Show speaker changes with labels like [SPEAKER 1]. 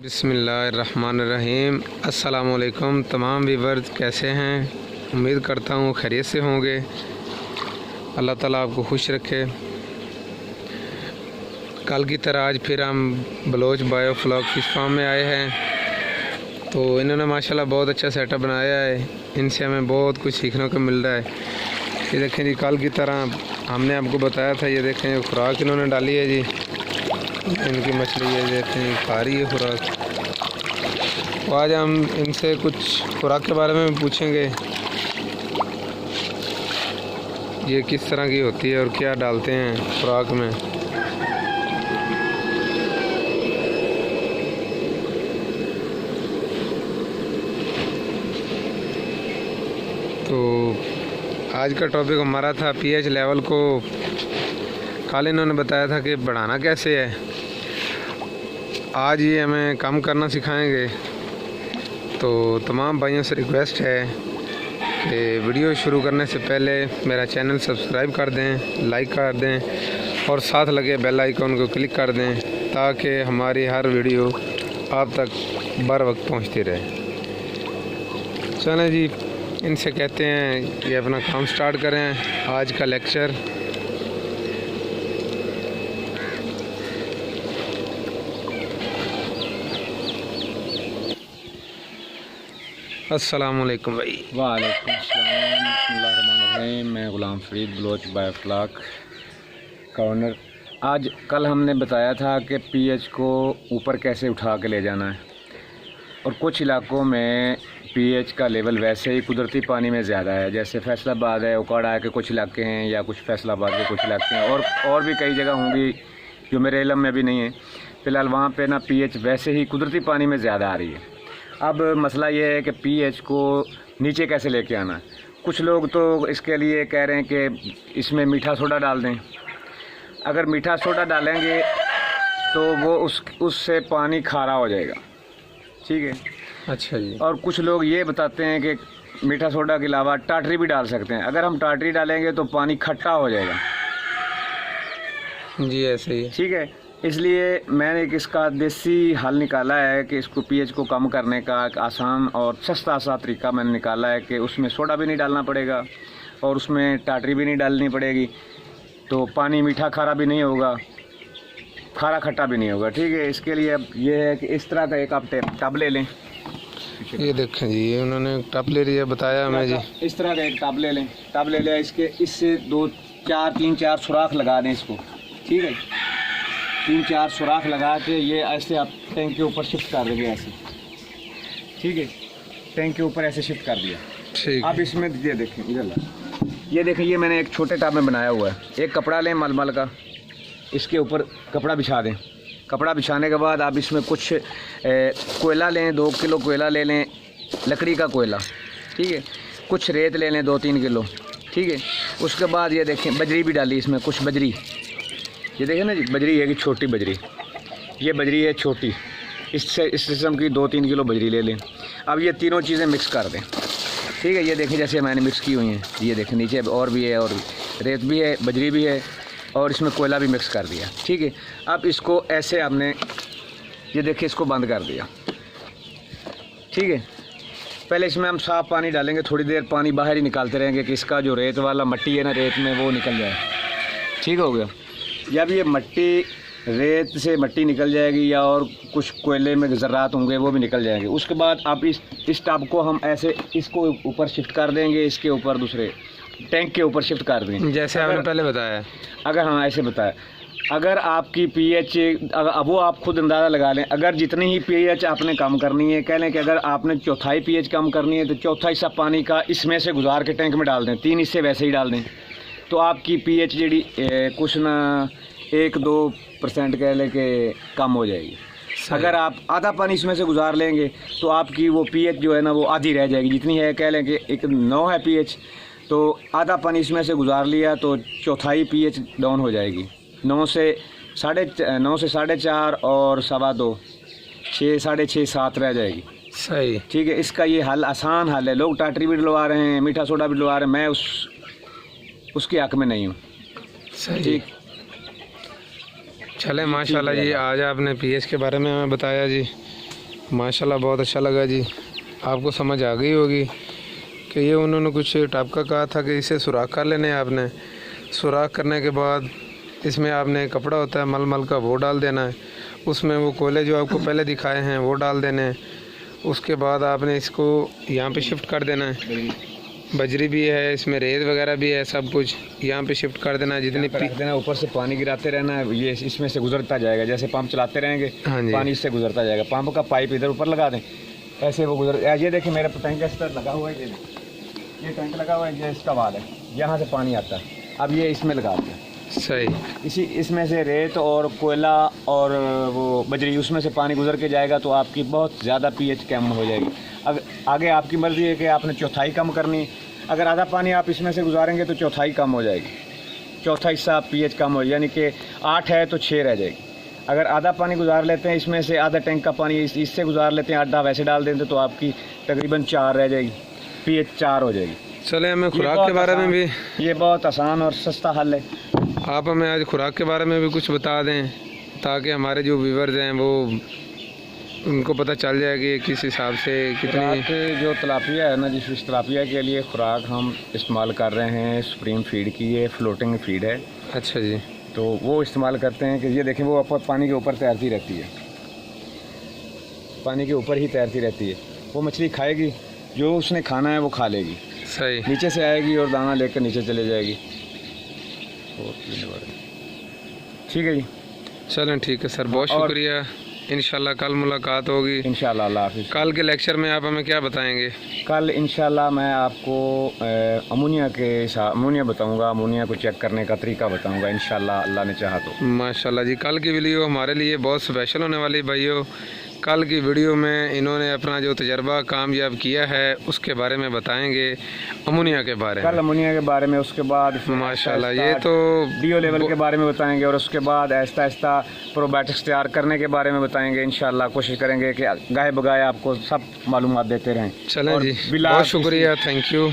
[SPEAKER 1] बिस्मिल्लाहिर्रहमानिर्रहीम। अस्सलामुअलैकुम तमाम व्यूअर्स, कैसे हैं? उम्मीद करता हूँ खैरियत से होंगे। अल्लाह ताला आपको खुश रखे। कल की तरह आज फिर हम बलोच बायोफ्लॉक फिश फार्म में आए हैं। तो इन्होंने माशाल्लाह बहुत अच्छा सेटअप बनाया है। इनसे हमें बहुत कुछ सीखने को मिल रहा है। ये देखें जी, कल की तरह हमने आपको बताया था। ये देखें खुराक इन्होंने डाली है जी, इनकी मछली ये देखें खा रही है खुराक। तो आज हम इनसे कुछ खुराक के बारे में पूछेंगे, ये किस तरह की होती है और क्या डालते हैं खुराक में। तो आज का टॉपिक हमारा था पीएच लेवल को। कल इन्होंने बताया था कि बढ़ाना कैसे है, आज ये हमें कम करना सिखाएंगे। तो तमाम भाइयों से रिक्वेस्ट है कि वीडियो शुरू करने से पहले मेरा चैनल सब्सक्राइब कर दें, लाइक कर दें और साथ लगे बेल आइकन को क्लिक कर दें, ताकि हमारी हर वीडियो आप तक बर वक्त पहुँचती रहे। चलें जी, इनसे कहते हैं ये अपना काम स्टार्ट करें। आज का लेक्चर अस्सलामुअलैकुम भाई।
[SPEAKER 2] वालेकुम अस्सलाम। बिस्मिल्लाहिर्रहमानिर्रहीम। मैं गुलाम फरीद, बलोच बायोफ्लॉक का ओनर। आज कल हमने बताया था कि पीएच को ऊपर कैसे उठा के ले जाना है, और कुछ इलाकों में पीएच का लेवल वैसे ही कुदरती पानी में ज़्यादा है, जैसे फैसलाबाद है, उकाड़ा के कुछ इलाके हैं, या कुछ फैसलाबाद के कुछ इलाके हैं, और भी कई जगह होंगी जो मेरे इल्म में भी नहीं है। फ़िलहाल वहाँ पे ना पीएच वैसे ही कुदरती पानी में ज़्यादा आ रही है। अब मसला ये है कि पीएच को नीचे कैसे लेके आना है। कुछ लोग तो इसके लिए कह रहे हैं कि इसमें मीठा सोडा डाल दें। अगर मीठा सोडा डालेंगे तो वो उससे पानी खारा हो जाएगा, ठीक है।
[SPEAKER 1] अच्छा जी।
[SPEAKER 2] और कुछ लोग ये बताते हैं कि मीठा सोडा के अलावा टाटरी भी डाल सकते हैं। अगर हम टाटरी डालेंगे तो पानी खट्टा हो जाएगा
[SPEAKER 1] जी, ऐसे ही,
[SPEAKER 2] ठीक है। इसलिए मैंने एक इसका देसी हल निकाला है कि इसको पीएच को कम करने का एक आसान और सस्ता सा तरीका मैंने निकाला है कि उसमें सोडा भी नहीं डालना पड़ेगा और उसमें टाटरी भी नहीं डालनी पड़ेगी, तो पानी मीठा खारा भी नहीं होगा, खारा खट्टा भी नहीं होगा, ठीक है। इसके लिए अब ये है कि इस तरह का एक आप टब ले लें।
[SPEAKER 1] ये देखें जी, ये उन्होंने टब ले लिया, बताया हमें जी।
[SPEAKER 2] इस तरह का एक टब ले लें। टब ले लिया, इसके इससे तीन चार सुराख लगा दें इसको, ठीक है। 3-4 सुराख लगा के ये ऐसे आप टैंक के ऊपर शिफ्ट कर देंगे ऐसे, ठीक है। टैंक के ऊपर ऐसे शिफ्ट कर दिया,
[SPEAKER 1] ठीक।
[SPEAKER 2] अब इसमें ये देखें, इधर ला, ये देखें, ये मैंने एक छोटे टब में बनाया हुआ है। एक कपड़ा लें मलमल का, इसके ऊपर कपड़ा बिछा दें। कपड़ा बिछाने के बाद आप इसमें कुछ कोयला लें, 2 किलो कोयला ले लें, लकड़ी का कोयला, ठीक है। कुछ रेत ले लें 2-3 किलो, ठीक है। उसके बाद ये देखें बजरी भी डाली इसमें, कुछ बजरी, ये देखें ना जी, बजरी है कि छोटी बजरी, ये बजरी है छोटी, इससे इस किस्म की 2-3 किलो बजरी ले लें। अब ये तीनों चीज़ें मिक्स कर दें, ठीक है। ये देखें जैसे मैंने मिक्स की हुई हैं, ये देखें नीचे और भी है, और रेत भी है, बजरी भी है, और इसमें कोयला भी मिक्स कर दिया, ठीक है। अब इसको ऐसे आपने ये देखिए इसको बंद कर दिया, ठीक है। पहले इसमें हम साफ़ पानी डालेंगे, थोड़ी देर पानी बाहर ही निकालते रहेंगे कि इसका जो रेत वाला मट्टी है ना रेत में, वो निकल जाए, ठीक हो गया। जब ये मट्टी रेत से मट्टी निकल जाएगी, या और कुछ कोयले में ज़रात होंगे वो भी निकल जाएंगे, उसके बाद आप इस टब को हम ऐसे इसको ऊपर शिफ्ट कर देंगे, इसके ऊपर दूसरे टैंक के ऊपर शिफ्ट कर देंगे,
[SPEAKER 1] जैसे आपने पहले बताया।
[SPEAKER 2] अगर हाँ ऐसे बताया, अगर आपकी पीएच, अब वो आप खुद अंदाज़ा लगा लें, अगर जितनी ही पीएच आपने कम करनी है, कह लें कि अगर आपने 1/4 पीएच कम करनी है तो 1/4 हिस्सा पानी का इसमें से गुजार के टैंक में डाल दें, 3 हिस्से वैसे ही डाल दें, तो आपकी पीएच जी कुछ ना 1-2% कह लें कि कम हो जाएगी। अगर आप आधा पानी इसमें से गुजार लेंगे तो आपकी वो पीएच जो है ना वो आधी रह जाएगी, जितनी है कह लें कि एक 9 है पीएच, तो आधा पानी इसमें से गुजार लिया तो 1/4 पीएच डाउन हो जाएगी। 9 से 4.5 और 2.25, 6, 6.5, 7 रह जाएगी,
[SPEAKER 1] सही,
[SPEAKER 2] ठीक है। इसका ये हल आसान हल है। लोग टाटरी भी डलवा रहे हैं, मीठा सोडा भी डलवा रहे हैं, मैं उसके हक में नहीं हूँ,
[SPEAKER 1] सही।
[SPEAKER 2] ठीक।
[SPEAKER 1] चले माशाल्लाह जी, आज आपने पीएच के बारे में हमें बताया जी। माशाल्लाह बहुत अच्छा लगा जी। आपको समझ आ गई होगी कि ये उन्होंने कुछ टपका कहा था कि इसे सुराख कर लेने आपने। सुराख करने के बाद इसमें आपने कपड़ा होता है मलमल का, वो डाल देना है। उसमें वो कोयले जो आपको पहले दिखाए हैं वो डाल देने हैं। उसके बाद आपने इसको यहाँ पे शिफ्ट कर देना है। बजरी भी है इसमें, रेत वगैरह भी है, सब कुछ यहाँ पे शिफ्ट कर देना है। जितनी
[SPEAKER 2] रख देना, ऊपर से पानी गिराते रहना है, ये इसमें से गुजरता जाएगा। जैसे पंप चलाते रहेंगे
[SPEAKER 1] हाँ जी।
[SPEAKER 2] पानी इससे गुजरता जाएगा। पंप का पाइप इधर ऊपर लगा दें, ऐसे वो गुजर। ये देखिए मेरा टैंक इस तरह लगा हुआ है, ये टैंक लगा हुआ है, ये इसका वाल है, यहाँ से पानी आता है। अब ये इसमें लगाते हैं,
[SPEAKER 1] सही।
[SPEAKER 2] इसमें से रेत और कोयला और वो बजरी उसमें से पानी गुजर के जाएगा, तो आपकी बहुत ज़्यादा पीएच कम हो जाएगी। अब आगे आपकी मर्ज़ी है कि आपने चौथाई कम करनी। अगर आधा पानी आप इसमें से गुजारेंगे तो चौथाई कम हो जाएगी, चौथा हिस्सा पीएच कम हो, यानी कि 8 है तो 6 रह जाएगी। अगर आधा पानी गुजार लेते हैं इसमें से, आधा टैंक का पानी इससे गुजार लेते हैं, आधा वैसे डाल देते तो आपकी तकरीबन 4 रह जाएगी, पीएच 4 हो जाएगी।
[SPEAKER 1] चले हमें खुराक के बारे में भी,
[SPEAKER 2] ये बहुत आसान और सस्ता हल है।
[SPEAKER 1] आप हमें आज खुराक के बारे में भी कुछ बता दें ताकि हमारे जो व्यूवर्स हैं वो उनको पता चल जाए कि किस हिसाब से कितनी।
[SPEAKER 2] जो तलापिया है ना, जिस तलापिया के लिए खुराक हम इस्तेमाल कर रहे हैं सुप्रीम फीड की, ये फ्लोटिंग फीड है।
[SPEAKER 1] अच्छा जी।
[SPEAKER 2] तो वो इस्तेमाल करते हैं कि ये देखें वो पानी के ऊपर तैरती रहती है, पानी के ऊपर ही तैरती रहती है। वो मछली खाएगी, जो उसने खाना है वो खा लेगी,
[SPEAKER 1] सही।
[SPEAKER 2] नीचे से आएगी और दाना लेकर नीचे चले जाएगी। ठीक है जी,
[SPEAKER 1] चलें ठीक है सर, बहुत शुक्रिया। इंशाल्लाह कल मुलाकात होगी
[SPEAKER 2] इंशाल्लाह। अल्लाह हाफिज़।
[SPEAKER 1] कल के लेक्चर में आप हमें क्या बताएंगे?
[SPEAKER 2] कल इंशाल्लाह मैं आपको अमोनिया के साथ अमोनिया बताऊंगा, अमोनिया को चेक करने का तरीका बताऊंगा इंशाल्लाह, अल्लाह ने चाहा तो।
[SPEAKER 1] माशाल्लाह जी, कल की वीडियो हमारे लिए बहुत स्पेशल होने वाली भाइयों। कल की वीडियो में इन्होंने अपना जो तजर्बा कामयाब किया है उसके बारे में बताएंगे, अमोनिया के बारे में।
[SPEAKER 2] कल अमोनिया के बारे में, उसके बाद
[SPEAKER 1] माशाल्लाह ये तो
[SPEAKER 2] डीओ लेवल के बारे में बताएंगे, और उसके बाद आहिस्ता आहिस्ता प्रोबायोटिक्स तैयार करने के बारे में बताएंगे इंशाल्लाह। कोशिश करेंगे कि गाहे बगाए आपको सब मालूमात देते रहें।
[SPEAKER 1] चलें जी, बहुत शुक्रिया, थैंक यू।